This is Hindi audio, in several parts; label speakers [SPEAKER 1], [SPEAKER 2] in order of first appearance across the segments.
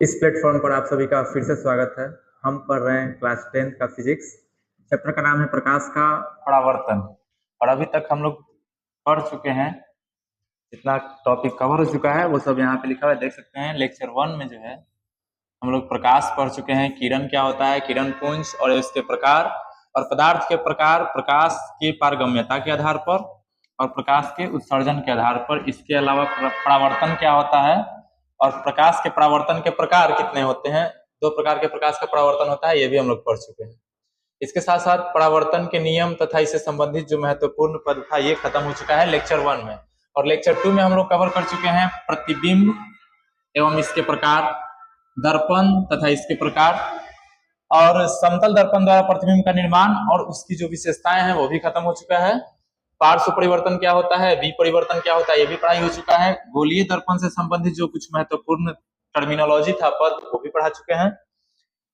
[SPEAKER 1] इस प्लेटफॉर्म पर आप सभी का फिर से स्वागत है। हम पढ़ रहे हैं क्लास 10 का फिजिक्स। चैप्टर का नाम है प्रकाश का परावर्तन। और अभी तक हम लोग पढ़ चुके हैं, जितना टॉपिक कवर हो चुका है वो सब यहाँ पे लिखा हुआ है, देख सकते हैं। लेक्चर 1 में जो है हम लोग प्रकाश पढ़ चुके हैं, किरण क्या होता है, किरण पुंज और इसके प्रकार, और पदार्थ के प्रकार, प्रकाश की पारगम्यता के आधार पर और प्रकाश के उत्सर्जन के आधार पर। इसके अलावा परावर्तन क्या होता है और प्रकाश के परावर्तन के प्रकार कितने होते हैं, 2 प्रकार के प्रकाश का परावर्तन होता है, ये भी हम लोग पढ़ चुके हैं। इसके साथ साथ परावर्तन के नियम तथा इससे संबंधित जो महत्वपूर्ण पद था ये खत्म हो चुका है लेक्चर 1 में। और लेक्चर 2 में हम लोग कवर कर चुके हैं प्रतिबिंब एवं इसके प्रकार, दर्पण तथा इसके प्रकार, और समतल दर्पण द्वारा प्रतिबिंब का निर्माण और उसकी जो विशेषताएं हैं वो भी खत्म हो चुका है। पार्श्व परिवर्तन क्या होता है, वी परिवर्तन क्या होता है, ये भी पढ़ाई हो चुका है। गोलीय दर्पण से संबंधित जो कुछ महत्वपूर्ण टर्मिनोलॉजी था, पद, वो भी पढ़ा चुके हैं।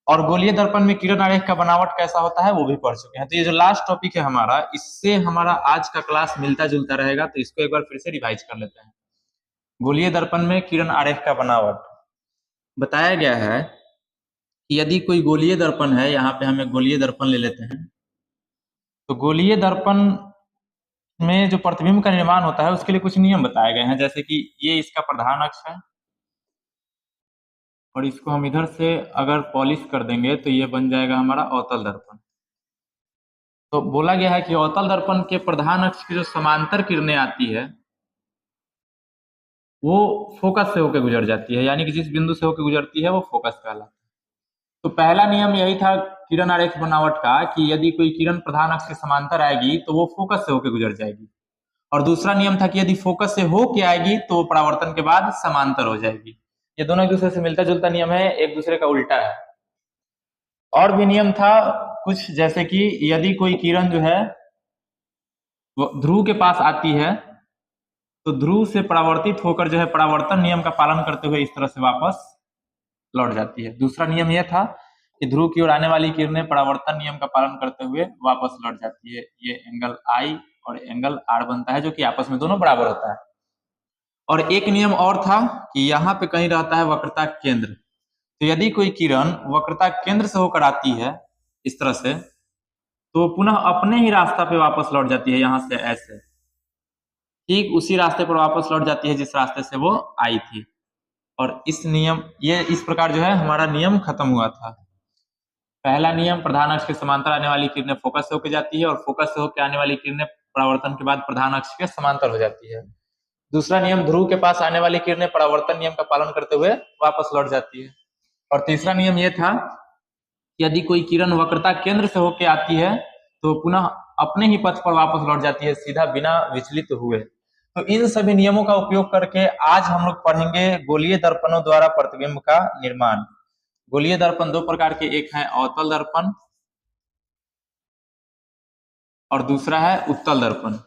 [SPEAKER 1] और गोलीय दर्पण में किरण आरेख का बनावट कैसा होता है वो भी पढ़ चुके हैं। तो ये जो लास्ट टॉपिक है हमारा, इससे हमारा आज का क्लास मिलता जुलता रहेगा, तो इसको एक बार फिर से रिवाइज कर लेते हैं। गोलीय दर्पण में किरण आरेख का बनावट बताया गया है कि यदि कोई गोलीय दर्पण है, यहाँ पे हम एक गोलीय दर्पण ले लेते हैं, तो गोलीय दर्पण में जो प्रतिबिंब का निर्माण होता है उसके लिए कुछ नियम बताए गए हैं। जैसे कि ये इसका प्रधान अक्ष है और इसको हम इधर से अगर पॉलिश कर देंगे तो ये बन जाएगा हमारा अवतल दर्पण। तो बोला गया है कि अवतल दर्पण के प्रधान अक्ष की जो समांतर किरणें आती है वो फोकस से होकर गुजर जाती है, यानी कि जिस बिंदु से होकर गुजरती है वो फोकस कहलाता है। तो पहला नियम यही था किरण आरेख बनावट का कि यदि कोई किरण प्रधान अक्ष के समांतर आएगी तो वो फोकस से होकर गुजर जाएगी। और दूसरा नियम था कि यदि फोकस से होके आएगी तो परावर्तन के बाद समांतर हो जाएगी। ये दोनों एक दूसरे से मिलता जुलता नियम है, एक दूसरे का उल्टा है। और भी नियम था कुछ, जैसे कि यदि कोई किरण जो है वो ध्रुव के पास आती है तो ध्रुव से परावर्तित होकर जो है परावर्तन नियम का पालन करते हुए इस तरह से वापस लौट जाती है। दूसरा नियम यह था कि ध्रुव की ओर आने वाली किरणें परावर्तन नियम का पालन करते हुए वापस लौट जाती है। ये एंगल आई और एंगल आर बनता है, जो कि आपस में दोनों बराबर होता है। और एक नियम और था कि यहाँ पे कहीं रहता है वक्रता केंद्र। तो यदि कोई किरण वक्रता केंद्र से होकर आती है इस तरह से, तो पुनः अपने ही रास्ता पे वापस लौट जाती है, यहाँ से ऐसे ठीक उसी रास्ते पर वापस लौट जाती है जिस रास्ते से वो आई थी। और ये इस प्रकार जो है हमारा नियम खत्म हुआ था। पहला नियम, प्रधान अक्ष के समांतर आने वाली किरणें फोकस से होकर जाती है और फोकस से होकर आने वाली किरणें परावर्तन के बाद प्रधान अक्ष के समांतर हो जाती है। दूसरा नियम, ध्रुव के पास आने वाली किरणें परावर्तन नियम का पालन करते हुए वापस लौट जाती है। और तीसरा नियम यह था कि यदि कोई किरण वक्रता केंद्र से होकर आती है तो पुनः अपने ही पथ पर वापस लौट जाती है, सीधा बिना विचलित हुए। तो इन सभी नियमों का उपयोग करके आज हम लोग पढ़ेंगे गोलीय दर्पणों द्वारा प्रतिबिंब का निर्माण। गोलीय दर्पण 2 प्रकार के, एक है अवतल दर्पण और दूसरा है उत्तल दर्पण।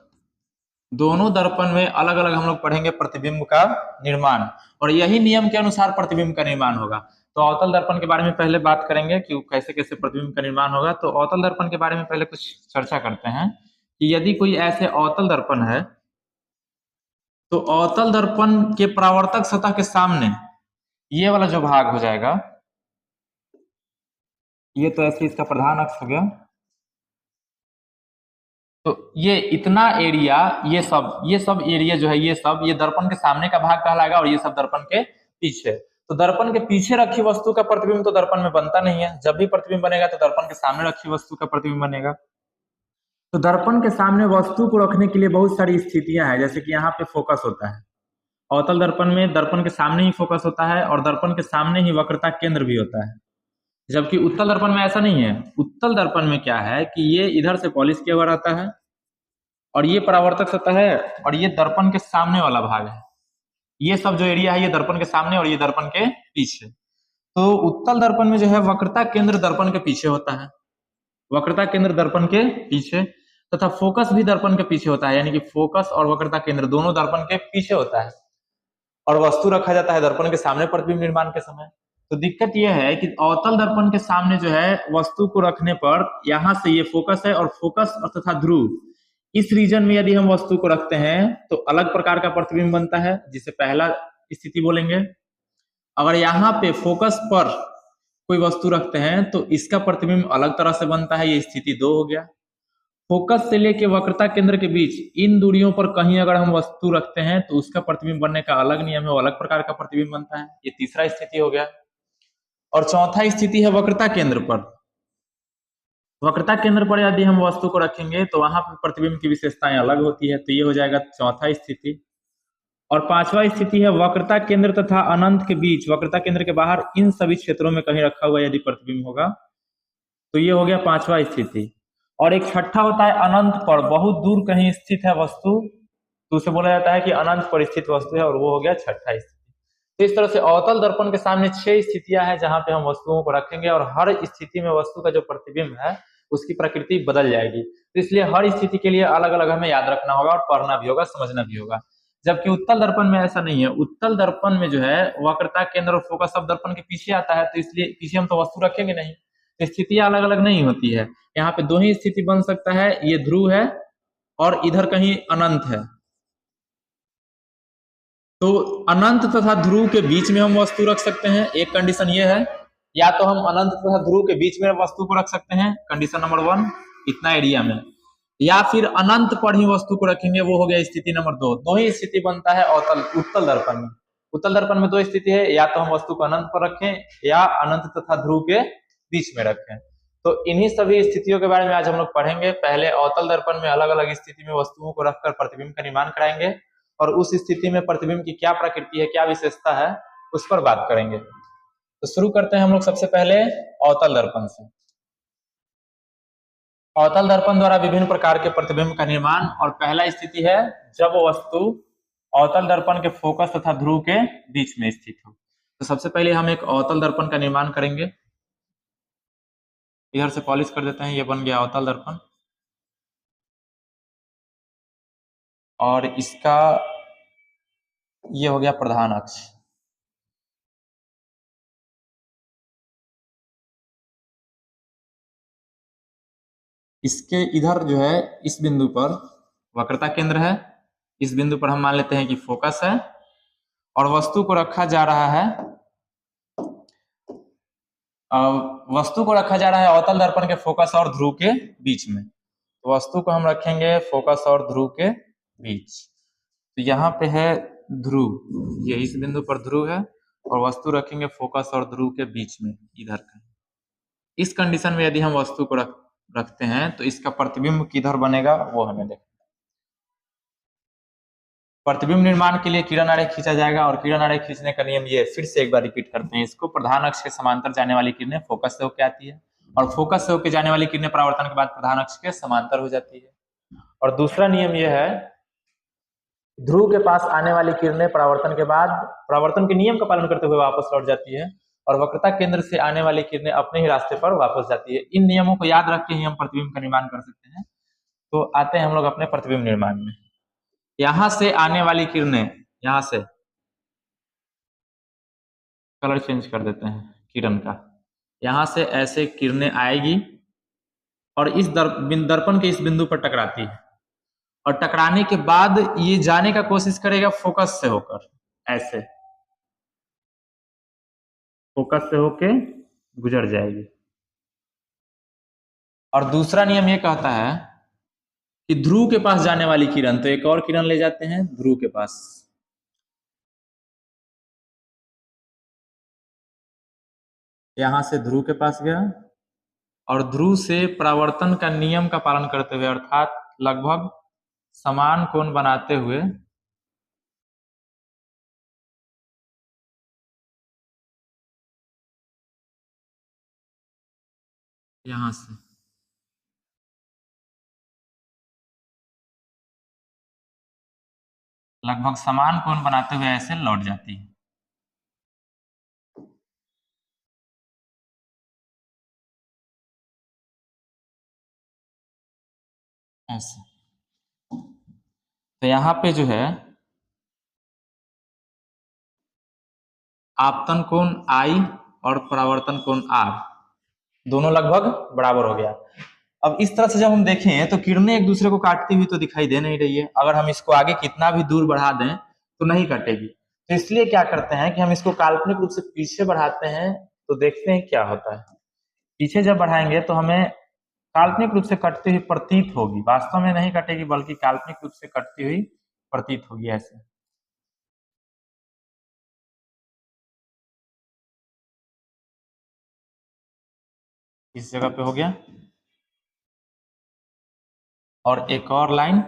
[SPEAKER 1] दोनों दर्पण में अलग अलग हम लोग पढ़ेंगे प्रतिबिंब का निर्माण, और यही नियम के अनुसार प्रतिबिंब का निर्माण होगा। तो अवतल दर्पण के बारे में पहले बात करेंगे कि कैसे कैसे प्रतिबिंब का निर्माण होगा। तो अवतल दर्पण के बारे में पहले कुछ चर्चा करते हैं कि यदि कोई ऐसे अवतल दर्पण है तो अवतल दर्पण के परावर्तक सतह के सामने ये वाला जो भाग हो जाएगा, ये तो ऐसे इसका प्रधान अक्ष हो गया, तो ये इतना एरिया, ये सब एरिया जो है ये दर्पण के सामने का भाग कहलाएगा और ये सब दर्पण के पीछे। तो दर्पण के पीछे रखी वस्तु का प्रतिबिंब तो दर्पण में बनता नहीं है। जब भी प्रतिबिंब बनेगा तो दर्पण के सामने रखी वस्तु का प्रतिबिंब बनेगा। तो दर्पण के सामने वस्तु को रखने के लिए बहुत सारी स्थितियां हैं, जैसे कि यहाँ पे फोकस होता है। अवतल दर्पण में दर्पण के सामने ही फोकस होता है और दर्पण के सामने ही वक्रता केंद्र भी होता है, जबकि उत्तल दर्पण में ऐसा नहीं है। उत्तल दर्पण में क्या है कि ये इधर से पॉलिश किया हुआ रहता है और ये परावर्तक सतह है और ये दर्पण के सामने वाला भाग है। ये सब जो एरिया है ये दर्पण के सामने और ये दर्पण के पीछे। तो उत्तल दर्पण में जो है वक्रता केंद्र दर्पण के पीछे होता है, वक्रता केंद्र दर्पण के पीछे, तथा फोकस भी दर्पण के पीछे होता है, यानी कि फोकस और वक्रता केंद्र दोनों दर्पण के पीछे होता है। और वस्तु रखा जाता है दर्पण के सामने प्रतिबिंब निर्माण के समय। तो दिक्कत यह है कि अवतल दर्पण के सामने जो है वस्तु को रखने पर यहाँ से ये फोकस है और फोकस और तथा ध्रुव, इस रीजन में यदि हम वस्तु को रखते हैं तो अलग प्रकार का प्रतिबिंब बनता है, जिसे पहला स्थिति बोलेंगे। अगर यहाँ पे फोकस पर कोई वस्तु रखते हैं तो इसका प्रतिबिंब अलग तरह से बनता है, ये स्थिति 2 हो गया। फोकस से लेके वक्रता केंद्र के बीच इन दूरियों पर कहीं अगर हम वस्तु रखते हैं तो उसका प्रतिबिंब बनने का अलग नियम है, वो अलग प्रकार का प्रतिबिंब बनता है, ये तीसरा स्थिति हो गया। और चौथा स्थिति है वक्रता केंद्र पर। वक्रता केंद्र पर यदि हम वस्तु को रखेंगे तो वहां पर प्रतिबिंब की विशेषताएं अलग होती है, तो ये हो जाएगा चौथा स्थिति। और पांचवा स्थिति है वक्रता केंद्र तथा अनंत के बीच, वक्रता केंद्र के बाहर इन सभी क्षेत्रों में कहीं रखा हुआ यदि प्रतिबिंब होगा, तो ये हो गया पांचवा स्थिति। और एक छठा होता है अनंत पर बहुत दूर कहीं स्थित है वस्तु, तो उसे बोला जाता है कि अनंत पर स्थित वस्तु है, और वो हो गया छठा स्थिति। तो इस तरह से अवतल दर्पण के सामने 6 स्थितियां हैं जहां पे हम वस्तुओं को रखेंगे, और हर स्थिति में वस्तु का जो प्रतिबिंब है उसकी प्रकृति बदल जाएगी। तो इसलिए हर स्थिति के लिए अलग अलग हमें याद रखना होगा और पढ़ना भी होगा, समझना भी होगा। जबकि उत्तल दर्पण में ऐसा नहीं है। उत्तल दर्पण में जो है वक्रता केंद्र और फोकस सब दर्पण के पीछे आता है, तो इसलिए पीछे हम तो वस्तु रखेंगे नहीं, तो स्थितियां अलग अलग नहीं होती है। यहाँ पे 2 ही स्थिति बन सकता है, ये ध्रुव है और इधर कहीं अनंत है। तो अनंत तथा ध्रुव के बीच में हम वस्तु रख सकते हैं, एक कंडीशन ये है। या तो हम अनंत तथा ध्रुव के बीच में वस्तु को रख सकते हैं, कंडीशन नंबर 1, इतना एरिया में, या फिर अनंत पर ही वस्तु को रखेंगे, वो हो गया स्थिति नंबर 2। 2 ही स्थिति बनता है उत्तल दर्पण में। उत्तल दर्पण में 2 स्थिति है, या तो हम वस्तु को अनंत पर रखें या अनंत तथा ध्रुव के बीच में रखें। तो इन्हीं सभी स्थितियों के बारे में आज हम लोग पढ़ेंगे। पहले अवतल दर्पण में अलग अलग स्थिति में वस्तुओं को रखकर प्रतिबिंब का निर्माण कराएंगे, और उस स्थिति में प्रतिबिंब की क्या प्रकृति है, क्या विशेषता है, उस पर बात करेंगे। तो शुरू करते हैं हम लोग सबसे पहले अवतल दर्पण से। अवतल दर्पण द्वारा विभिन्न प्रकार के प्रतिबिंब का निर्माण, और पहला स्थिति है जब वस्तु अवतल दर्पण के फोकस तथा ध्रुव के बीच में स्थित हो। तो सबसे पहले हम एक अवतल दर्पण का निर्माण करेंगे। इधर से पॉलिश कर देते हैं, ये बन गया अवतल दर्पण, और इसका ये हो गया प्रधान अक्ष। इसके इधर जो है इस बिंदु पर वक्रता केंद्र है, इस बिंदु पर हम मान लेते हैं कि फोकस है, और वस्तु को रखा जा रहा है अवतल दर्पण के फोकस और ध्रुव के बीच में। तो वस्तु को हम रखेंगे फोकस और ध्रुव के बीच। तो यहाँ पे है ध्रुव, ये इस बिंदु पर ध्रुव है, और वस्तु रखेंगे फोकस और ध्रुव के बीच में इधर का। इस कंडीशन में यदि हम वस्तु को रखते हैं तो इसका प्रतिबिंब किधर बनेगा वो हमें देखना। प्रतिबिंब निर्माण के लिए किरण आरेख खींचा जाएगा, और किरण आरेख खींचने का नियम ये, फिर से एक बार रिपीट करते हैं इसको। प्रधान अक्ष के समांतर जाने वाली किरणें फोकस से होकर आती है, और फोकस से होकर जाने वाली किरणें परावर्तन के बाद प्रधान अक्ष के समांतर हो जाती है। और दूसरा नियम यह है, ध्रुव के पास आने वाली किरणें परावर्तन के बाद परावर्तन के नियम का पालन करते हुए वापस लौट जाती है, और वक्रता केंद्र से आने वाली किरणें अपने ही रास्ते पर वापस जाती है। इन नियमों को याद रख के ही हम प्रतिबिंब का निर्माण कर सकते हैं। तो आते हैं हम लोग अपने प्रतिबिंब निर्माण में। यहां से आने वाली किरणें, यहां से कलर चेंज कर देते हैं किरण का, यहां से ऐसे किरणें आएगी और इस दर्पण के इस बिंदु पर टकराती है, और टकराने के बाद ये जाने का कोशिश करेगा फोकस से होकर, ऐसे फोकस से होके गुजर जाएगी। और दूसरा नियम ये कहता है कि ध्रुव के पास जाने वाली किरण, तो एक और किरण ले जाते हैं ध्रुव के पास, यहां से ध्रुव के पास गया, और ध्रुव से परावर्तन का नियम का पालन करते हुए, अर्थात लगभग समान कोण बनाते हुए यहां से लगभग समान कोण बनाते हुए ऐसे लौट जाती है। ऐसे तो यहाँ पे जो है आपतन कोण I और परावर्तन कोण R दोनों लगभग बराबर हो गया। अब इस तरह से जब हम देखें तो किरणें एक दूसरे को काटती हुई तो दिखाई दे नहीं रही है। अगर हम इसको आगे कितना भी दूर बढ़ा दें तो नहीं कटेगी। तो इसलिए क्या करते हैं कि हम इसको काल्पनिक रूप से पीछे बढ़ाते हैं, तो देखते हैं क्या होता है। पीछे जब बढ़ाएंगे तो हमें काल्पनिक रूप से कटती हुई प्रतीत होगी, वास्तव में नहीं कटेगी बल्कि काल्पनिक रूप से कटती हुई प्रतीत होगी। ऐसे इस जगह पे हो गया, और एक और लाइन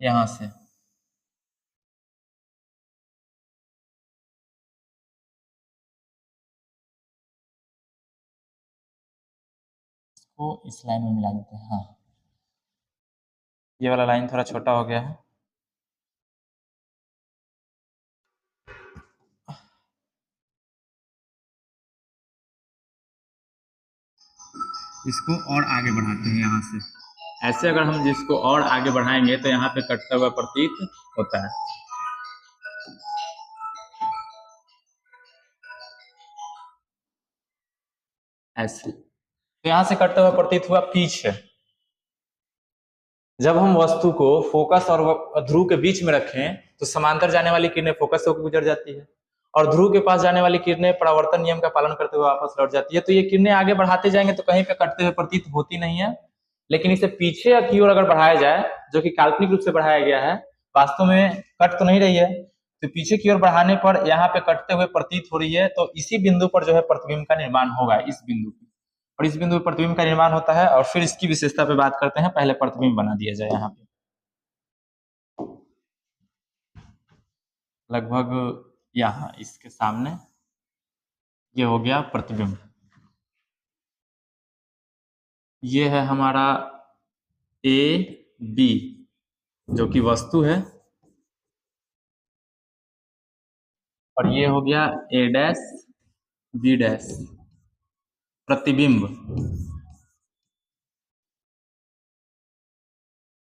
[SPEAKER 1] यहां से, इसको इस लाइन में मिला देते हैं। हाँ, ये वाला लाइन थोड़ा छोटा हो गया है। इसको और आगे बढ़ाते हैं यहाँ से। ऐसे अगर हम जिसको और आगे बढ़ाएंगे तो यहाँ पे कटता हुआ प्रतीत होता है। ऐसे तो यहाँ से कटता हुआ प्रतीत हुआ पीछे। जब हम वस्तु को फोकस और ध्रुव के बीच में रखें तो समांतर जाने वाली किरणें फोकस होकर गुजर जाती है, और ध्रुव के पास जाने वाली किरणें परावर्तन नियम का पालन करते हुए वापस लौट जाती है। तो ये किरणें आगे बढ़ाते जाएंगे तो कहीं पे कटते हुए प्रतीत होती नहीं है, लेकिन इसे पीछे की ओर अगर बढ़ाया जाए, जो कि काल्पनिक रूप से बढ़ाया गया है, वास्तव में कट तो नहीं रही है, तो पीछे की ओर बढ़ाने पर यहाँ पे कटते हुए प्रतीत हो रही है। तो इसी बिंदु पर जो है प्रतिबिंब का निर्माण होगा, इस बिंदु पर, और इस बिंदु पर प्रतिबिंब का निर्माण होता है। और फिर इसकी विशेषता पे बात करते हैं। पहले प्रतिबिंब बना दिया जाए यहाँ पे, लगभग यहाँ इसके सामने ये हो गया प्रतिबिंब। ये है हमारा ए बी जो कि वस्तु है, और ये हो गया ए डैश बी डैश प्रतिबिंब।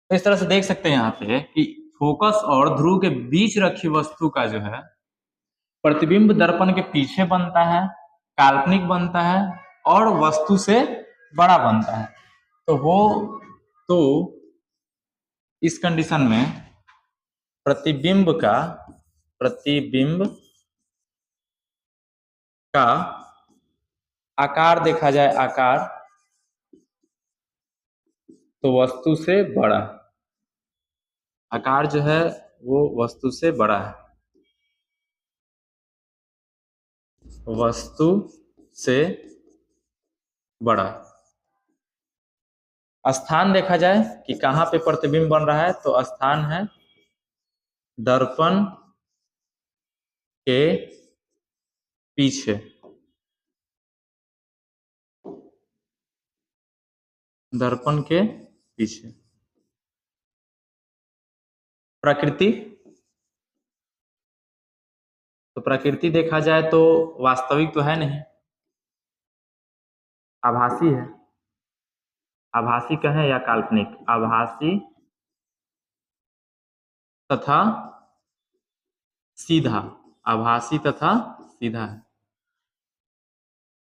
[SPEAKER 1] तो इस तरह से देख सकते हैं यहाँ पे कि फोकस और ध्रुव के बीच रखी वस्तु का जो है प्रतिबिंब दर्पण के पीछे बनता है, काल्पनिक बनता है, और वस्तु से बड़ा बनता है। तो इस कंडीशन में प्रतिबिंब का आकार देखा जाए, आकार तो वस्तु से बड़ा, आकार जो है वो वस्तु से बड़ा है, वस्तु से बड़ा। स्थान देखा जाए कि कहाँ पे प्रतिबिंब बन रहा है, तो स्थान है दर्पण के पीछे। दर्पण के पीछे। प्रकृति, तो प्रकृति देखा जाए तो वास्तविक तो है नहीं, आभासी है। आभासी कहें या काल्पनिक, आभासी तथा सीधा, आभासी तथा सीधा है।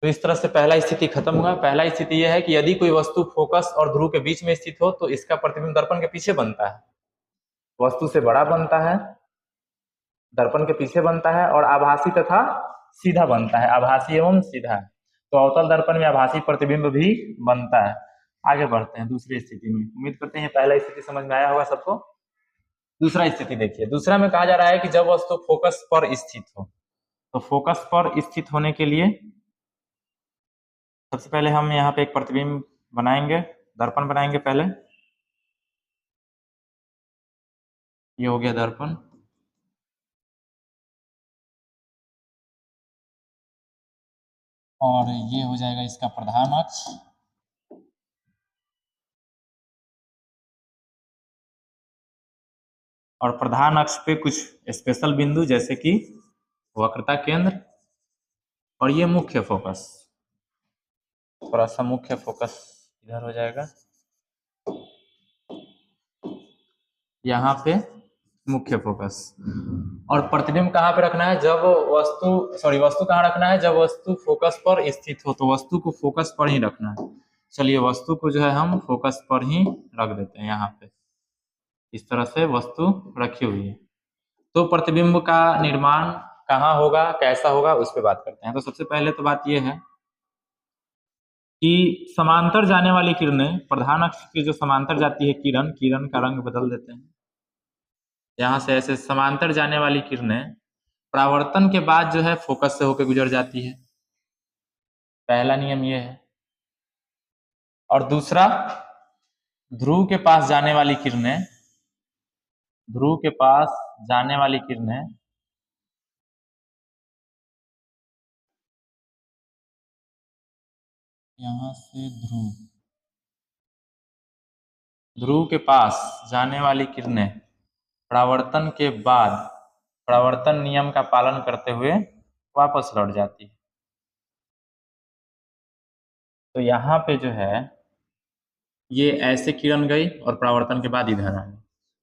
[SPEAKER 1] तो इस तरह से पहला स्थिति खत्म हुआ। पहला स्थिति यह है कि यदि कोई वस्तु फोकस और ध्रुव के बीच में स्थित हो तो इसका प्रतिबिंब दर्पण के पीछे बनता है, वस्तु से बड़ा बनता है, दर्पण के पीछे बनता है, और आभासी तथा सीधा बनता है, आभासी एवं सीधा है। तो अवतल दर्पण में आभासी प्रतिबिंब भी बनता है। आगे बढ़ते हैं दूसरी स्थिति में। उम्मीद करते हैं पहला स्थिति समझ में आया होगा सबको। दूसरा स्थिति देखिए। दूसरा में कहा जा रहा है कि जब वस्तु फोकस पर स्थित हो, तो फोकस पर स्थित होने के लिए सबसे पहले हम यहाँ पे एक प्रतिबिंब बनाएंगे, दर्पण बनाएंगे पहले। ये हो गया दर्पण, और ये हो जाएगा इसका प्रधान अक्ष, और प्रधान अक्ष पे कुछ स्पेशल बिंदु जैसे कि वक्रता केंद्र, और ये मुख्य फोकस। थोड़ा सा मुख्य फोकस इधर हो जाएगा, यहाँ पे मुख्य फोकस। और प्रतिबिंब कहाँ पे रखना है, जब वस्तु कहाँ रखना है, जब वस्तु फोकस पर स्थित हो, तो वस्तु को फोकस पर ही रखना है। चलिए वस्तु को जो है हम फोकस पर ही रख देते हैं, यहाँ पे इस तरह से वस्तु रखी हुई है। तो प्रतिबिंब का निर्माण कहाँ होगा, कैसा होगा, उस पर बात करते हैं। तो सबसे पहले तो बात यह है कि समांतर जाने वाली किरणें, प्रधान अक्ष की जो समांतर जाती है किरण का रंग बदल देते हैं। यहाँ से ऐसे समांतर जाने वाली किरणें परावर्तन के बाद जो है फोकस से होकर गुजर जाती है, पहला नियम ये है। और दूसरा, ध्रुव के पास जाने वाली किरणें, ध्रुव के पास जाने वाली किरणें यहाँ से ध्रुव के पास जाने वाली किरणें परावर्तन के बाद परावर्तन नियम का पालन करते हुए वापस लौट जाती है। तो यहाँ पे जो है ये ऐसे किरण गई और परावर्तन के बाद इधर आई,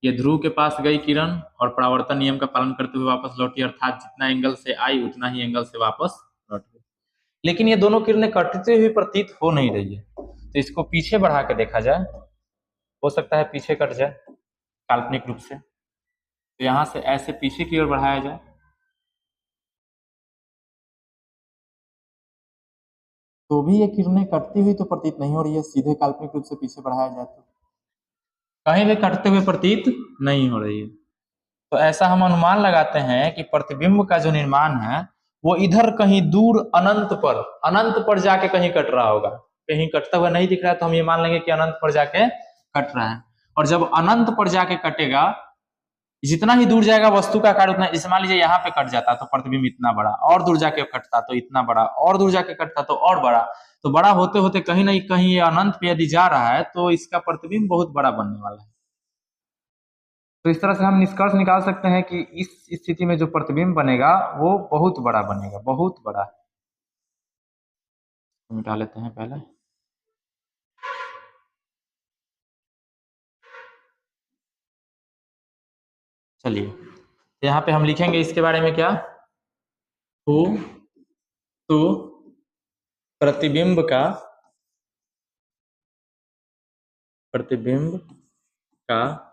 [SPEAKER 1] ये ध्रुव के पास गई किरण और परावर्तन नियम का पालन करते हुए वापस लौटी, अर्थात जितना एंगल से आई उतना ही एंगल से वापस लौट गई। लेकिन ये दोनों किरणें कटते हुए प्रतीत हो नहीं रही है, तो इसको पीछे बढ़ा के देखा जाए, हो सकता है पीछे कट जाए काल्पनिक रूप से। तो यहाँ से ऐसे पीछे की ओर बढ़ाया जाए, तो भी ये किरणें कटती हुई तो प्रतीत नहीं हो रही है, सीधे काल्पनिक रूप से पीछे बढ़ाया जाए तो कहीं भी कटते हुए प्रतीत नहीं हो रही है। तो ऐसा हम अनुमान लगाते हैं कि प्रतिबिंब का जो निर्माण है वो इधर कहीं दूर अनंत पर जाके कहीं कट रहा होगा। कहीं कटता हुआ नहीं दिख रहा है तो हम ये मान लेंगे कि अनंत पर जाके कट रहा है। और जब अनंत पर जाके कटेगा, जितना ही दूर जाएगा वस्तु का आकार उतना, जैसे मान लीजिए यहाँ पे कट जाता तो प्रतिबिंब इतना बड़ा, और दूर जाके कटता तो इतना बड़ा, और दूर जाके कटता तो और बड़ा, तो बड़ा होते होते कहीं ना कहीं ये अनंत पे यदि जा रहा है तो इसका प्रतिबिंब बहुत बड़ा बनने वाला है। तो इस तरह से हम निष्कर्ष निकाल सकते हैं कि इस स्थिति में जो प्रतिबिंब बनेगा वो बहुत बड़ा बनेगा, बहुत बड़ा। मिटा लेते हैं पहले। चलिए तो यहाँ पे हम लिखेंगे इसके बारे में क्या, तो प्रतिबिंब का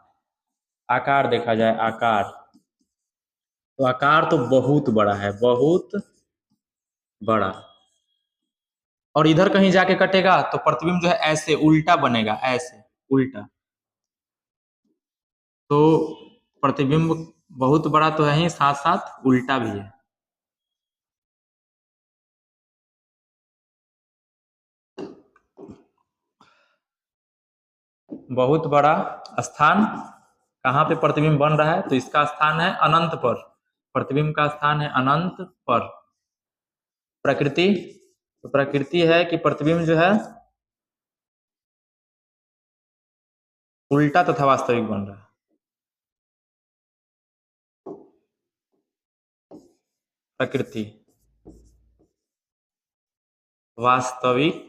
[SPEAKER 1] आकार देखा जाए, आकार, तो आकार तो बहुत बड़ा है, बहुत बड़ा। और इधर कहीं जाके कटेगा तो प्रतिबिंब जो है ऐसे उल्टा बनेगा, ऐसे उल्टा। तो प्रतिबिंब बहुत बड़ा तो है ही, साथ साथ उल्टा भी है। बहुत बड़ा स्थान कहाँ पे प्रतिबिंब बन रहा है, तो इसका स्थान है अनंत पर, प्रतिबिंब का स्थान है अनंत पर। प्रकृति, तो प्रकृति है कि प्रतिबिंब जो है उल्टा तथा वास्तविक बन रहा है। प्रकृति वास्तविक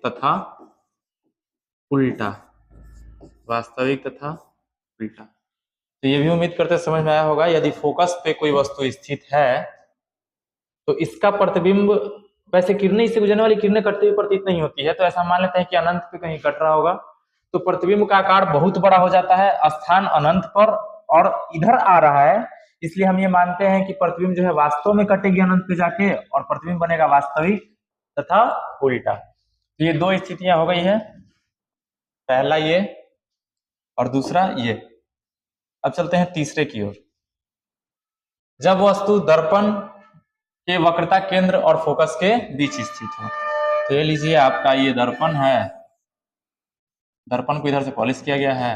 [SPEAKER 1] तथा उल्टा, वास्तविक तथा उल्टा। तो ये भी उम्मीद करते समझ में आया होगा। यदि फोकस पे कोई वस्तु स्थित है तो इसका प्रतिबिंब, वैसे किरणें, इससे गुजरने वाली किरणें कटती हुई प्रतीत नहीं होती है, तो ऐसा मान लेते हैं कि अनंत पे कहीं कट रहा होगा, तो प्रतिबिंब का आकार बहुत बड़ा हो जाता है, स्थान अनंत पर और इधर आ रहा है, इसलिए हम ये मानते हैं कि प्रतिबिंब जो है वास्तव में कटेगी अनंत पे जाके और प्रतिबिंब बनेगा वास्तविक तथा उल्टा। तो ये दो स्थितियां हो गई है, पहला ये और दूसरा ये। अब चलते हैं तीसरे की ओर। जब वस्तु दर्पण के वक्रता केंद्र और फोकस के बीच स्थित हो, तो ये लीजिए आपका ये दर्पण है, दर्पण को इधर से पॉलिश किया गया है,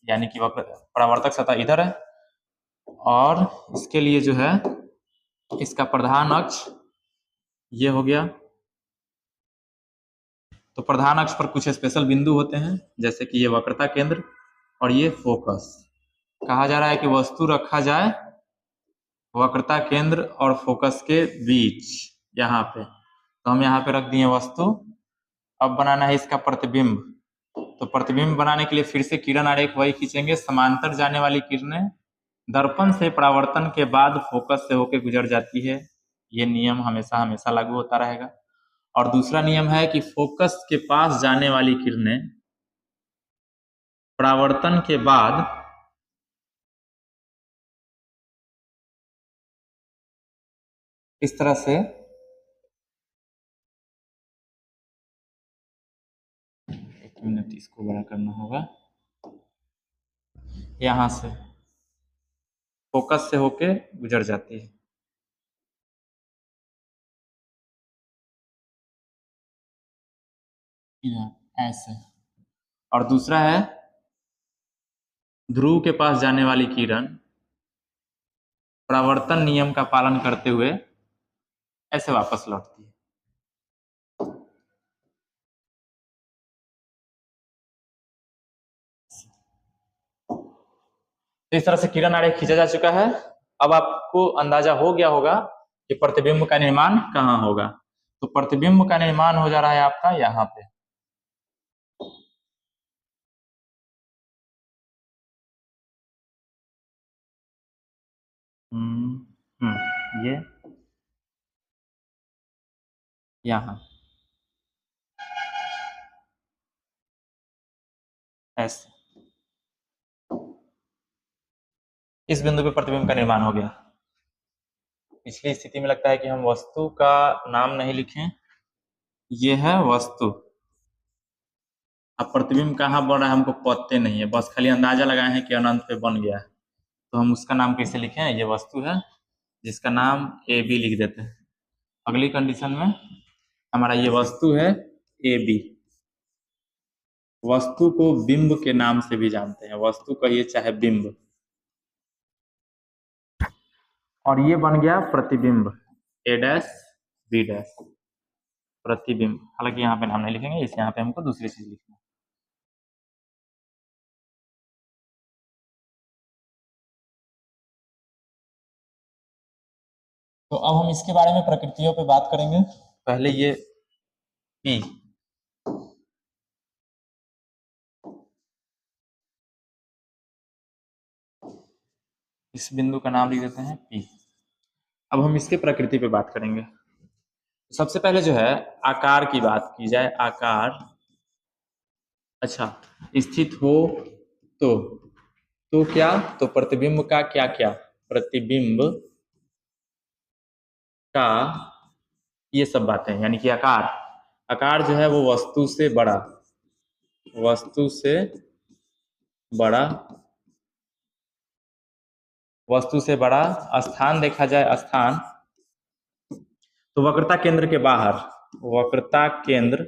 [SPEAKER 1] यानी कि परावर्तक सतह इधर है, और इसके लिए जो है इसका प्रधान अक्ष ये हो गया। तो प्रधान अक्ष पर कुछ स्पेशल बिंदु होते हैं, जैसे कि ये वक्रता केंद्र और ये फोकस। कहा जा रहा है कि वस्तु रखा जाए वक्रता केंद्र और फोकस के बीच, यहाँ पे। तो हम यहाँ पे रख दिए वस्तु। अब बनाना है इसका प्रतिबिंब। तो प्रतिबिंब बनाने के लिए फिर से किरण आरेख वही खींचेंगे। समांतर जाने वाली किरणें दर्पण से परावर्तन के बाद फोकस से होकर गुजर जाती है, ये नियम हमेशा हमेशा लागू होता रहेगा। और दूसरा नियम है कि फोकस के पास जाने वाली किरणें परावर्तन के बाद इस तरह से एक मिनट, इसको बड़ा करना होगा, यहां से फोकस से होके गुजर जाती है। ऐसे। और दूसरा है ध्रुव के पास जाने वाली किरण परावर्तन नियम का पालन करते हुए ऐसे वापस लौटती है। तो इस तरह से किरण आरेख खींचा जा चुका है। अब आपको अंदाजा हो गया होगा कि प्रतिबिंब का निर्माण कहाँ होगा। तो प्रतिबिंब का निर्माण हो जा रहा है आपका यहाँ पे। ये यहाँ ऐसे इस बिंदु पे प्रतिबिंब का निर्माण हो गया। पिछली स्थिति में लगता है कि हम वस्तु का नाम नहीं लिखें, ये है वस्तु। अब प्रतिबिंब कहाँ बन रहा है हमको पता नहीं है, बस खाली अंदाजा लगाए हैं कि अनंत पे बन गया है। तो हम उसका नाम कैसे लिखें? ये वस्तु है जिसका नाम ए बी लिख देते हैं। अगली कंडीशन में हमारा ये वस्तु है ए बी। वस्तु को बिंब के नाम से भी जानते हैं, वस्तु कहिए चाहे बिंब। और ये बन गया प्रतिबिंब ए डैश बी डैश, प्रतिबिंब। हालांकि यहाँ पे नाम नहीं लिखेंगे, इस यहाँ पे हमको दूसरी चीज लिखना है। तो अब हम इसके बारे में प्रकृतियों पे बात करेंगे। पहले ये पी, इस बिंदु का नाम लिख देते हैं पी। अब हम इसके प्रकृति पे बात करेंगे। सबसे पहले जो है आकार की बात की जाए। आकार अच्छा स्थित हो तो क्या? तो प्रतिबिंब का क्या क्या? प्रतिबिंब का ये सब बातें, यानी कि आकार। आकार जो है वो वस्तु से बड़ा, वस्तु से बड़ा, वस्तु से बड़ा। स्थान देखा जाए, स्थान तो वक्रता केंद्र के बाहर, वक्रता केंद्र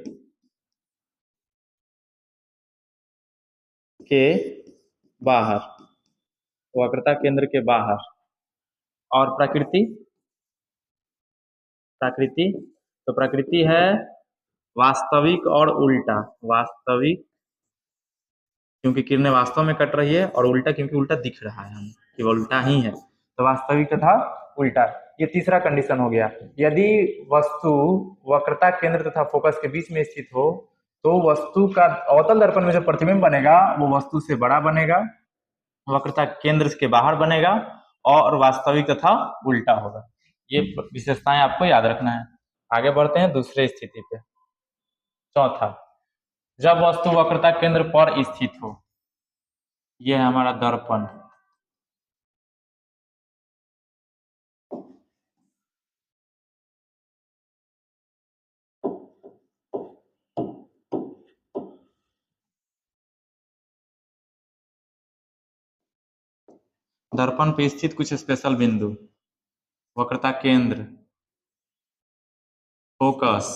[SPEAKER 1] के बाहर, वक्रता केंद्र के बाहर। और प्रकृति, प्रकृति तो प्रकृति है वास्तविक और उल्टा। वास्तविक क्योंकि किरणें वास्तव में कट रही है, और उल्टा क्योंकि उल्टा दिख रहा है हमें, केवल उल्टा ही है। तो वास्तविक तथा उल्टा, ये तीसरा कंडीशन हो गया। यदि वस्तु वक्रता केंद्र तथा फोकस के बीच में स्थित हो तो वस्तु का अवतल दर्पण में जो प्रतिबिंब बनेगा वो वस्तु से बड़ा बनेगा, वक्रता केंद्र के बाहर बनेगा, और वास्तविक तथा उल्टा होगा। ये विशेषताएं आपको याद रखना है। आगे बढ़ते हैं दूसरे स्थिति पे। चौथा, जब वस्तु वक्रता केंद्र पर स्थित हो, ये है हमारा दर्पण। दर्पण पे स्थित कुछ स्पेशल बिंदु, वक्रता केंद्र, फोकस,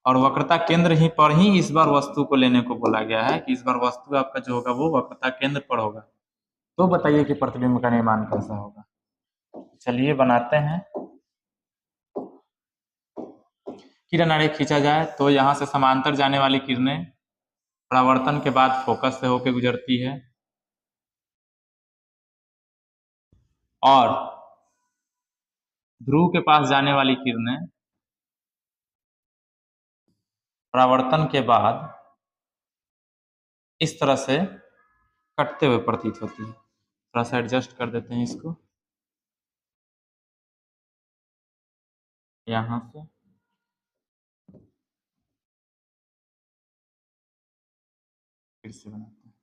[SPEAKER 1] और वक्रता केंद्र ही पर ही इस बार वस्तु को लेने को बोला गया है कि इस बार वस्तु आपका जो होगा वो वक्रता केंद्र पर होगा। तो बताइए कि प्रतिबिंब का निर्माण कैसा होगा। चलिए बनाते हैं। किरण आरेख खींचा जाए तो यहाँ से समांतर जाने वाली किरणें परावर्तन के बाद फोकस से होकर गुजरती है, और ध्रुव के पास जाने वाली किरणें परावर्तन के बाद इस तरह से कटते हुए प्रतीत होती है। थोड़ा सा एडजस्ट कर देते हैं इसको, यहाँ से फिर से बनाते हैं।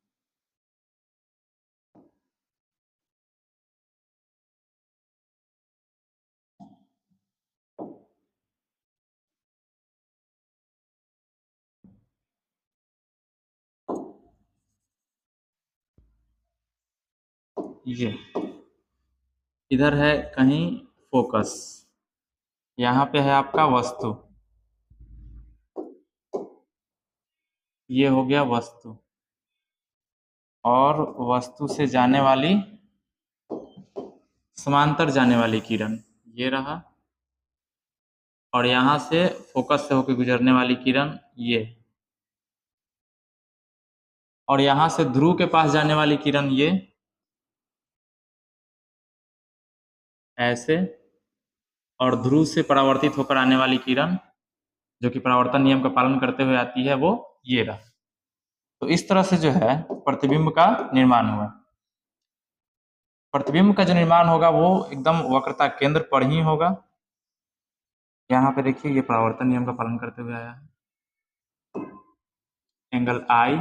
[SPEAKER 1] ये इधर है कहीं फोकस, यहाँ पे है आपका वस्तु, ये हो गया वस्तु, और वस्तु से जाने वाली समांतर जाने वाली किरण ये रहा, और यहाँ से फोकस से होकर गुजरने वाली किरण ये, और यहाँ से ध्रुव के पास जाने वाली किरण ये ऐसे, और ध्रुव से परावर्तित होकर आने वाली किरण जो कि परावर्तन नियम का पालन करते हुए आती है वो ये रहा। तो इस तरह से जो है प्रतिबिंब का निर्माण हुआ। प्रतिबिंब का जो निर्माण होगा वो एकदम वक्रता केंद्र पर ही होगा। यहाँ पे देखिए ये परावर्तन नियम का पालन करते हुए आया है, एंगल I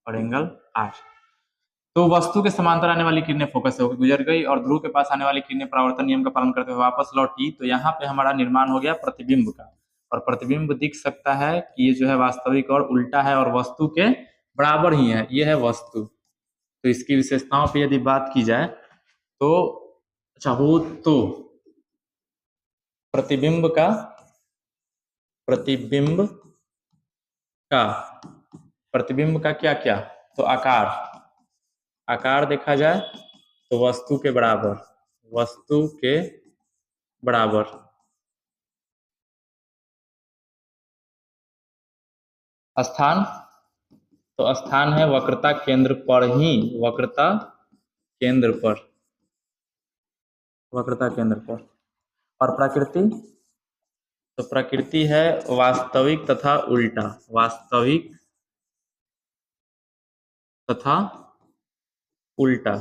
[SPEAKER 1] और एंगल R। तो वस्तु के समांतर आने वाली किरणें फोकस से होकर गुजर गई और ध्रुव के पास आने वाली किरणें परावर्तन नियम का पालन करते हुए वापस लौटी। तो यहाँ पे हमारा निर्माण हो गया प्रतिबिंब का, और प्रतिबिंब दिख सकता है कि ये जो है वास्तविक और उल्टा है और वस्तु के बराबर ही है, ये है वस्तु। तो इसकी विशेषताओं पर यदि बात की जाए तो अच्छा हो तो प्रतिबिंब का क्या क्या, तो आकार देखा जाए तो वस्तु के बराबर, स्थान, तो स्थान है वक्रता केंद्र पर ही, वक्रता केंद्र पर। और प्रकृति, तो प्रकृति है वास्तविक तथा उल्टा, वास्तविक तथा उल्टा।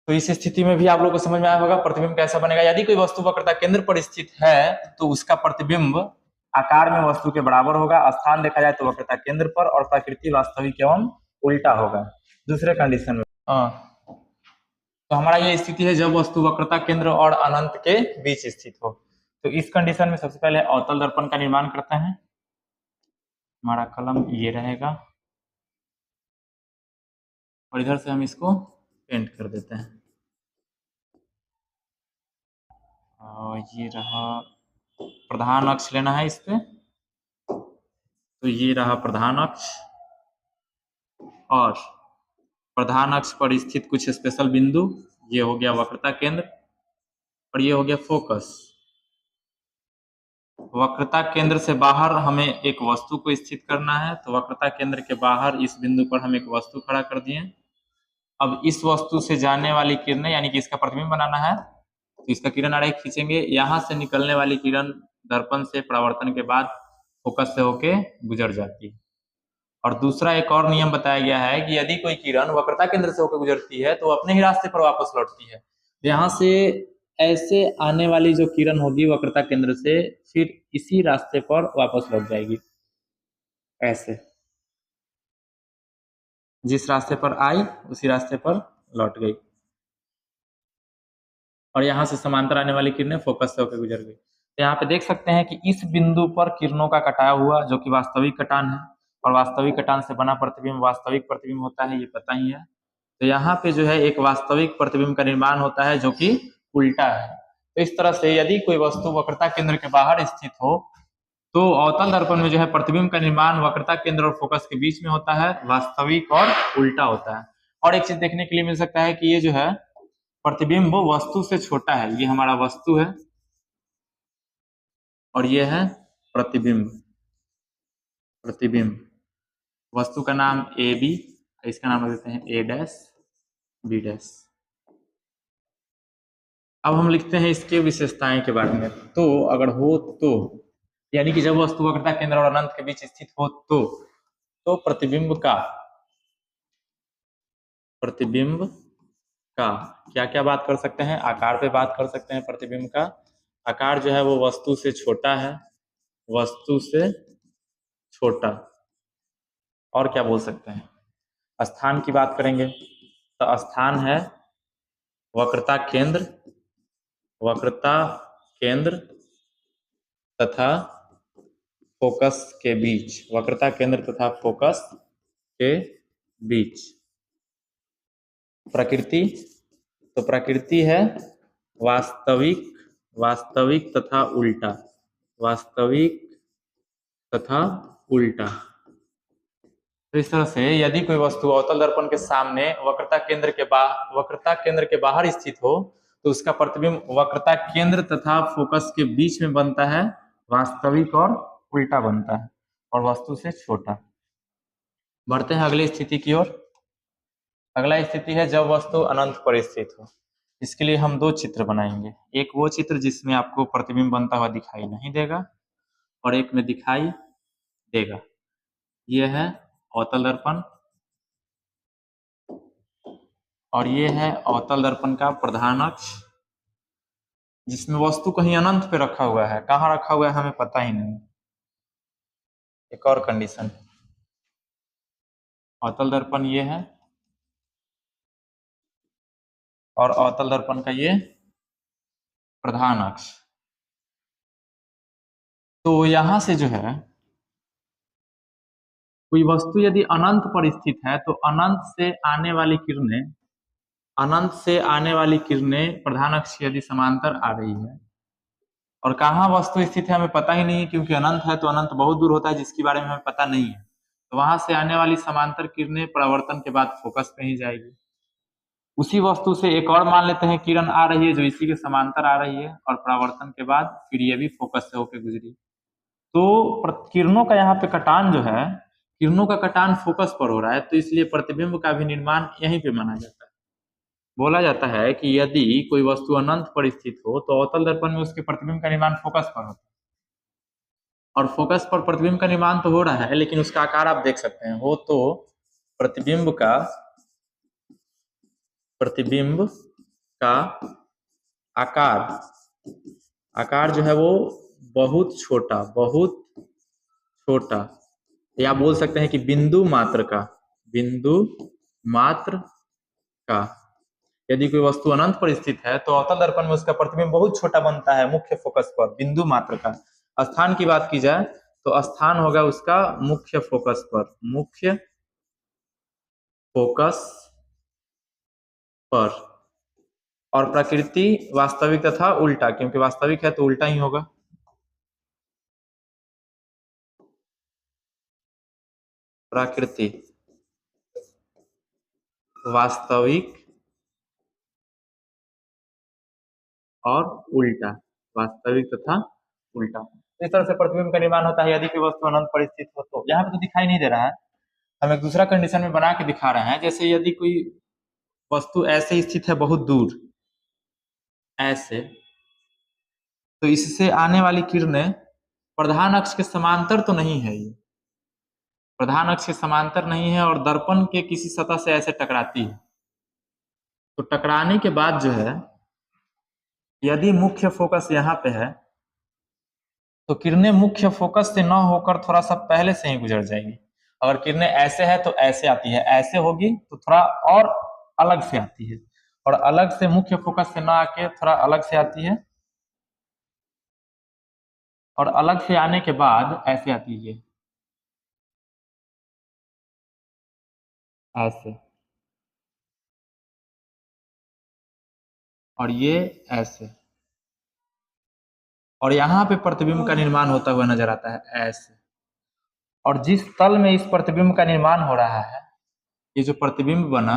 [SPEAKER 1] तो इस स्थिति में भी आप लोगों को समझ में आया होगा प्रतिबिंब कैसा बनेगा। यदि कोई वस्तु वक्रता केंद्र पर स्थित है तो उसका प्रतिबिंब आकार में वस्तु के बराबर होगा, स्थान देखा जाए तो वक्रता केंद्र पर, और प्रकृति वास्तविक एवं उल्टा होगा। दूसरे कंडीशन में तो हमारा ये स्थिति है जब वस्तु वक्रता केंद्र और अनंत के बीच स्थित हो। तो इस कंडीशन में सबसे पहले अवतल दर्पण का निर्माण करते हैं। हमारा कलम ये रहेगा और इधर से हम इसको पेंट कर देते हैं। और ये रहा प्रधान अक्ष लेना है इस पे, तो ये रहा प्रधान अक्ष, और प्रधान अक्ष पर स्थित कुछ स्पेशल बिंदु, ये हो गया वक्रता केंद्र और ये हो गया फोकस। वक्रता केंद्र से बाहर हमें एक वस्तु को स्थित करना है, तो वक्रता केंद्र के बाहर इस बिंदु पर हम एक वस्तु खड़ा कर दिए। अब इस वस्तु से जाने वाली किरणें यानी कि इसका प्रतिबिंब बनाना है, तो इसका किरण आरेख खींचेंगे। यहाँ से निकलने वाली किरण दर्पण से परावर्तन के बाद फोकस से होके गुजर जाती है। और दूसरा एक और नियम बताया गया है कि यदि कोई किरण वक्रता केंद्र से होकर गुजरती है तो अपने ही रास्ते पर वापस लौटती है। यहाँ से ऐसे आने वाली जो किरण होगी वक्रता केंद्र से, फिर इसी रास्ते पर वापस लौट जाएगी, ऐसे जिस रास्ते पर आई उसी रास्ते पर लौट गई। और यहाँ से समांतर आने वाली किरणें फोकस से होकर गुजर गई। तो यहाँ पे देख सकते हैं कि इस बिंदु पर किरणों का कटाया हुआ जो कि वास्तविक कटान है, और वास्तविक कटान से बना प्रतिबिंब वास्तविक प्रतिबिंब होता है, ये पता ही है। तो यहाँ पे जो है एक वास्तविक प्रतिबिंब का निर्माण होता है जो कि उल्टा है। तो इस तरह से यदि कोई वस्तु वक्रता केंद्र के बाहर स्थित हो तो अवतल दर्पण में जो है प्रतिबिंब का निर्माण वक्रता केंद्र और फोकस के बीच में होता है, वास्तविक और उल्टा होता है। और एक चीज देखने के लिए मिल सकता है कि ये जो है प्रतिबिंब वस्तु से छोटा है, ये हमारा वस्तु है और ये है प्रतिबिंब। वस्तु का नाम ए बी, इसका नाम रख देते हैं ए डैश बी डैश। अब हम लिखते हैं इसके विशेषताएं के बारे में। तो अगर हो तो यानी कि जब वस्तु वक्रता केंद्र और अनंत के बीच स्थित हो तो प्रतिबिंब का क्या क्या बात कर सकते हैं, आकार पे बात कर सकते हैं। प्रतिबिंब का आकार जो है वो वस्तु से छोटा है, वस्तु से छोटा। और क्या बोल सकते हैं। स्थान की बात करेंगे तो स्थान है वक्रता केंद्र, वक्रता केंद्र तथा फोकस के बीच, वक्रता केंद्र तथा फोकस के बीच। प्रकृति, तो प्रकृति है वास्तविक, वास्तविक तथा उल्टा, वास्तविक तथा उल्टा। तो इस तरह से यदि कोई वस्तु अवतल दर्पण के सामने वक्रता केंद्र के बाहर स्थित हो तो उसका प्रतिबिंब वक्रता केंद्र तथा फोकस के बीच में बनता है, वास्तविक और उल्टा बनता है और वस्तु से छोटा। बढ़ते हैं अगली स्थिति की ओर। अगला स्थिति है जब वस्तु अनंत पर स्थित हो। इसके लिए हम दो चित्र बनाएंगे, एक वो चित्र जिसमें आपको प्रतिबिंब बनता हुआ दिखाई नहीं देगा और एक में दिखाई देगा। यह है अवतल दर्पण और ये है अवतल दर्पण का प्रधान अक्ष, जिसमें वस्तु कहीं अनंत पे रखा हुआ है, कहाँ रखा हुआ है हमें पता ही नहीं। एक और कंडीशन, अवतल दर्पण ये है और अवतल दर्पण का ये प्रधान अक्ष। तो यहां से जो है कोई वस्तु यदि अनंत पर स्थित है तो अनंत से आने वाली किरणें, अनंत से आने वाली किरणें प्रधान अक्ष यदि समांतर आ रही है और कहाँ वस्तु स्थित है हमें पता ही नहीं है, क्योंकि अनंत है तो अनंत बहुत दूर होता है जिसके बारे में हमें पता नहीं है। तो वहां से आने वाली समांतर किरणें परावर्तन के बाद फोकस पे ही जाएगी। उसी वस्तु से एक और मान लेते हैं किरण आ रही है जो इसी के समांतर आ रही है और परावर्तन के बाद फिर ये भी फोकस से होकर गुजरी। तो किरणों का यहाँ पे कटान जो है, किरणों का कटान फोकस पर हो रहा है, तो इसलिए प्रतिबिंब का भी निर्माण यहीं पे माना जाता है। बोला जाता है कि यदि कोई वस्तु अनंत पर स्थित हो तो अवतल दर्पण में उसके प्रतिबिंब का निर्माण फोकस पर होता है और फोकस पर प्रतिबिंब का निर्माण तो हो रहा है लेकिन उसका आकार आप देख सकते हैं, हो तो प्रतिबिंब का आकार, आकार जो है वो बहुत छोटा, बहुत छोटा, या बोल सकते हैं कि बिंदु मात्र का, बिंदु मात्र का। यदि कोई वस्तु अनंत पर स्थित है तो अवतल दर्पण में उसका प्रतिबिंब बहुत छोटा बनता है मुख्य फोकस पर, बिंदु मात्र का। स्थान की बात की जाए तो स्थान होगा उसका मुख्य फोकस पर, मुख्य फोकस पर। और प्रकृति वास्तविक तथा उल्टा, क्योंकि वास्तविक है तो उल्टा ही होगा। प्रकृति वास्तविक और उल्टा, वास्तविक तथा उल्टा। इस तरह से प्रतिबिंब का निर्माण होता है यदि कोई वस्तु अनंत पर स्थित हो तो। यहाँ पे तो दिखाई नहीं दे रहा है, हम एक दूसरा कंडीशन में बना के दिखा रहे हैं। जैसे यदि कोई वस्तु ऐसे स्थित है बहुत दूर, ऐसे, तो इससे आने वाली किरणें प्रधान अक्ष के समांतर तो नहीं है, ये प्रधान अक्ष के समांतर नहीं है और दर्पण के किसी सतह से ऐसे टकराती है। तो टकराने के बाद जो है यदि मुख्य फोकस यहाँ पे है तो किरणें मुख्य फोकस से न होकर थोड़ा सा पहले से ही गुजर जाएंगी। अगर किरणें ऐसे है तो ऐसे आती है, ऐसे होगी तो थोड़ा और अलग से आती है, और अलग से मुख्य फोकस से ना आके थोड़ा अलग से आती है, और अलग से आने के बाद ऐसे आती है, ऐसे, और ये ऐसे, और यहाँ पे प्रतिबिंब का निर्माण होता हुआ नजर आता है ऐसे। और जिस तल में इस प्रतिबिंब का निर्माण हो रहा है, ये जो प्रतिबिंब बना,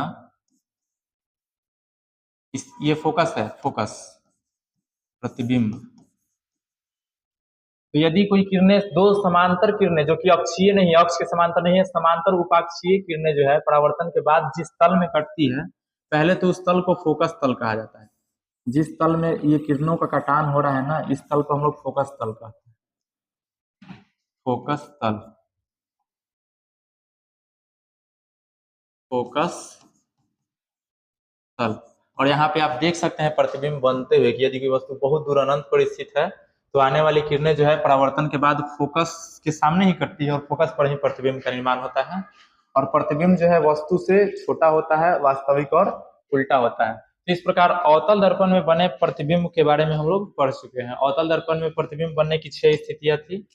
[SPEAKER 1] ये फोकस है, फोकस प्रतिबिंब। तो यदि कोई किरणें, दो समांतर किरणें जो कि अक्षीय नहीं, अक्ष के समांतर नहीं है, समांतर उपाक्षीय किरणें जो है परावर्तन के बाद जिस तल में कटती है, पहले तो उस तल को फोकस तल कहा जाता है। जिस तल में ये किरणों का कटान हो रहा है ना, इस तल को हम लोग फोकस तल कहते हैं, फोकस तल, फोकस तल। और यहाँ पे आप देख सकते हैं प्रतिबिंब बनते हुए कि यदि कोई वस्तु बहुत दूर अनंत पर स्थित है तो आने वाली किरणें जो है परावर्तन के बाद फोकस के सामने ही कटती है और फोकस पर ही प्रतिबिंब का निर्माण होता है। और प्रतिबिंब जो है वस्तु से छोटा होता है, वास्तविक और उल्टा होता है। इस प्रकार अवतल दर्पण में बने प्रतिबिंब के बारे में हम लोग पढ़ चुके हैं। अवतल दर्पण में प्रतिबिंब बनने की 6 स्थितियां थी।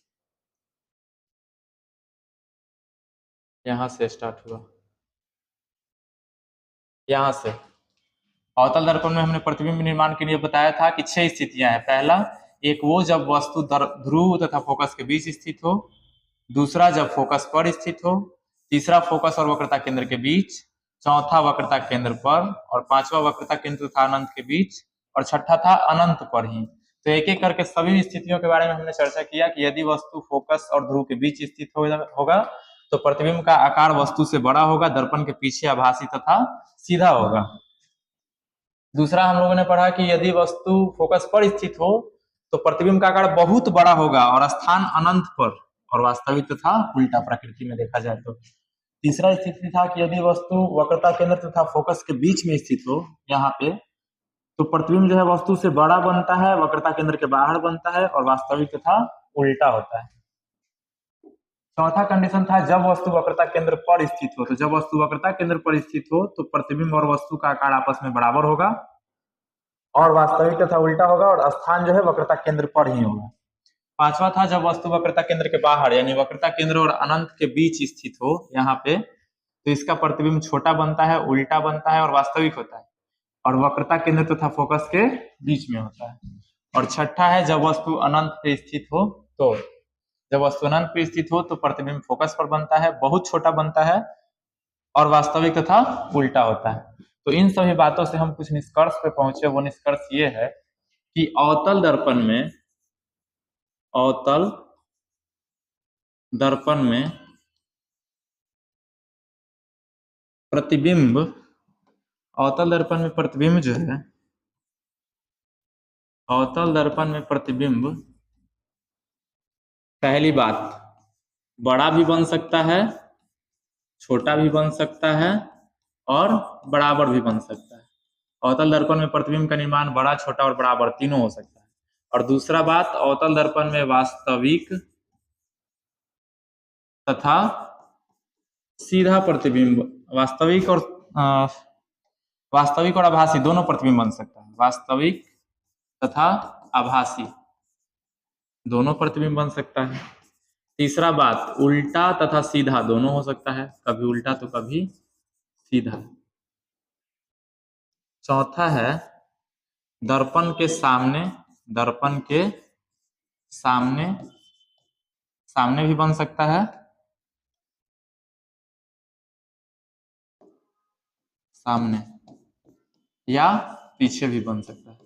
[SPEAKER 1] यहां से स्टार्ट हुआ, यहां से अवतल दर्पण में हमने प्रतिबिंब निर्माण के लिए बताया था कि 6 स्थितियां हैं। पहला, एक वो जब वस्तु ध्रुव तथा फोकस के बीच स्थित हो। दूसरा, जब फोकस पर स्थित हो। तीसरा, फोकस और वक्रता केंद्र के बीच। चौथा, वक्रता केंद्र पर। और पांचवा, वक्रता केंद्र तथा अनंत के बीच। और छठा था अनंत पर ही। तो एक एक करके सभी स्थितियों के बारे में हमने चर्चा किया कि यदि वस्तु फोकस और ध्रुव के बीच स्थित होगा तो प्रतिबिंब का आकार वस्तु से बड़ा होगा, दर्पण के पीछे आभासी तथा सीधा होगा। दूसरा हम लोगों ने पढ़ा कि यदि वस्तु फोकस पर स्थित हो तो प्रतिबिंब का आकार बहुत बड़ा होगा और स्थान अनंत पर और वास्तविक तथा उल्टा प्रकृति में देखा जाए तो। तीसरा स्थिति था कि यदि वस्तु वक्रता केंद्र तथा फोकस के बीच में स्थित हो, यहाँ पे, तो प्रतिबिंब जो है वस्तु से बड़ा बनता है, वक्रता केंद्र के बाहर बनता है और वास्तविक तथा उल्टा होता है। चौथा कंडीशन था जब वस्तु वक्रता केंद्र पर स्थित हो। तो जब वस्तु वक्रता केंद्र पर स्थित हो तो प्रतिबिंब और वस्तु का आकार आपस में बराबर होगा और वास्तविक तथा उल्टा होगा और स्थान जो है वक्रता केंद्र पर ही होगा। पांचवा था जब वस्तु वक्रता केंद्र के बाहर यानी वक्रता केंद्र और अनंत के बीच स्थित हो, यहाँ पे, तो इसका प्रतिबिंब छोटा बनता है, उल्टा बनता है और वास्तविक होता है और वक्रता केंद्र तथा फोकस के बीच में होता है। और छठा है जब वस्तु अनंत पे स्थित हो। तो जब वस्तु अनंत पे स्थित हो तो प्रतिबिंब फोकस पर बनता है, बहुत छोटा बनता है और वास्तविक तथा उल्टा होता है। तो इन सभी बातों से हम कुछ निष्कर्ष पे पहुंचे। वो निष्कर्ष ये है कि अवतल दर्पण में प्रतिबिंब अवतल दर्पण में प्रतिबिंब जो है, अवतल दर्पण में प्रतिबिंब, पहली बात, बड़ा भी बन सकता है, छोटा भी बन सकता है और बराबर भी बन सकता है। अवतल दर्पण में प्रतिबिंब का निर्माण बड़ा, छोटा और बराबर तीनों हो सकता है। और दूसरा बात, अवतल दर्पण में वास्तविक तथा सीधा प्रतिबिंब, वास्तविक और आभासी दोनों प्रतिबिंब बन सकता है। वास्तविक तथा आभासी दोनों प्रतिबिंब बन सकता है। तीसरा बात, उल्टा तथा सीधा दोनों हो सकता है, कभी उल्टा तो कभी सीधा। चौथा है दर्पण के सामने भी बन सकता है, सामने या पीछे भी बन सकता है।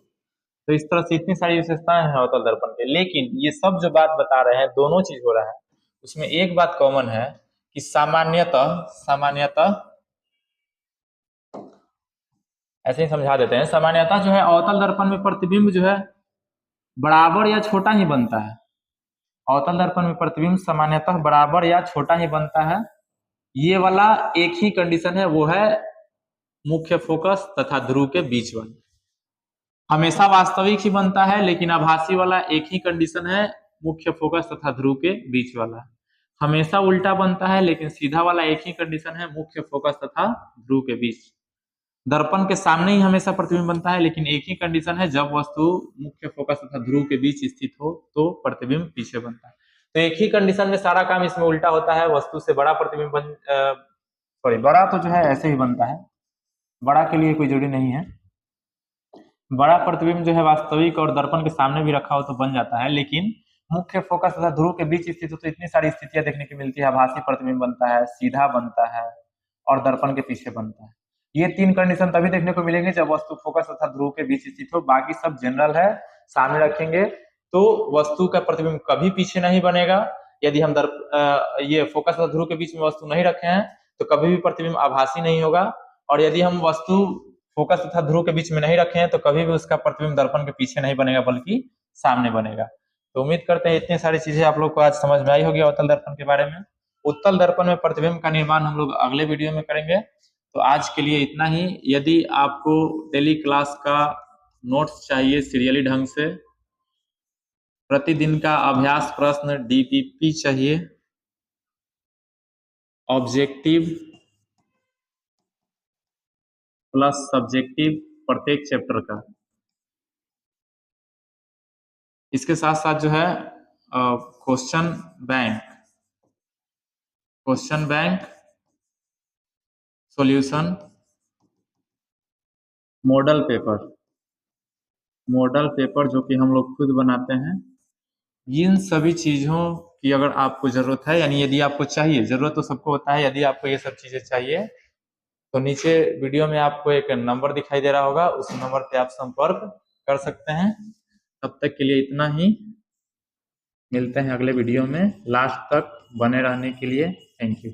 [SPEAKER 1] तो इस तरह से इतनी सारी विशेषताएं हैं अवतल दर्पण के। लेकिन ये सब जो बात बता रहे हैं, दोनों चीज हो रहा है, उसमें एक बात कॉमन है कि सामान्यतः ऐसे ही समझा देते हैं। सामान्यतः जो है अवतल दर्पण में प्रतिबिंब जो है बराबर या छोटा ही बनता है। अवतल दर्पण में प्रतिबिंब सामान्यतः बराबर या छोटा ही बनता है। ये वाला एक ही कंडीशन है, वो है मुख्य फोकस तथा ध्रुव के बीच वाला। हमेशा वास्तविक ही बनता है, लेकिन आभासी वाला एक ही कंडीशन है, मुख्य फोकस तथा ध्रुव के बीच वाला। हमेशा उल्टा बनता है, लेकिन सीधा वाला एक ही कंडीशन है, मुख्य फोकस तथा ध्रुव के बीच। दर्पण के सामने ही हमेशा प्रतिबिंब बनता है, लेकिन एक ही कंडीशन है, जब वस्तु मुख्य फोकस तथा ध्रुव के बीच स्थित हो तो प्रतिबिंब पीछे बनता है। तो एक ही कंडीशन में सारा काम इसमें उल्टा होता है। वस्तु से बड़ा प्रतिबिंब बड़ा तो जो है ऐसे ही बनता है, बड़ा के लिए कोई जरूरी नहीं है। बड़ा प्रतिबिंब जो है वास्तविक और दर्पण के सामने भी रखा हो तो बन जाता है, लेकिन मुख्य फोकस तथा ध्रुव के बीच स्थित हो तो इतनी सारी स्थितियां देखने की मिलती है। आभासी प्रतिबिंब बनता है, सीधा बनता है और दर्पण के पीछे बनता है। ये तीन कंडीशन तभी देखने को मिलेंगे जब वस्तु फोकस तथा ध्रुव के बीच स्थित हो। बाकी सब जनरल है, सामने रखेंगे तो वस्तु का प्रतिबिंब कभी पीछे नहीं बनेगा। यदि हम ये फोकस तथा ध्रुव के बीच में वस्तु नहीं रखे हैं तो कभी भी प्रतिबिंब आभासी नहीं होगा। और यदि हम वस्तु फोकस तथा ध्रुव के बीच में नहीं रखे हैं तो कभी भी उसका प्रतिबिंब दर्पण के पीछे नहीं बनेगा, बल्कि सामने बनेगा। तो उम्मीद करते हैं इतनी सारी चीजें आप लोग को आज समझ में आई होगी अवतल दर्पण के बारे में। उत्तल दर्पण में प्रतिबिंब का निर्माण हम लोग अगले वीडियो में करेंगे। तो आज के लिए इतना ही। यदि आपको डेली क्लास का नोट्स चाहिए सीरियली ढंग से प्रतिदिन का अभ्यास प्रश्न DPP चाहिए, ऑब्जेक्टिव प्लस सब्जेक्टिव प्रत्येक चैप्टर का। इसके साथ साथ जो है question bank solution, model paper जो कि हम लोग खुद बनाते हैं। इन सभी चीज़ों की अगर आपको ज़रूरत है, यानी यदि आपको चाहिए, ज़रूरत तो सबको होता है, यदि आपको ये सब चीज़ें चाहिए तो नीचे वीडियो में आपको एक नंबर दिखाई दे रहा होगा, उस नंबर पे आप संपर्क कर सकते हैं। तब तक के लिए इतना ही, मिलते हैं अगले वीडियो में। लास्ट तक बने रहने के लिए थैंक यू।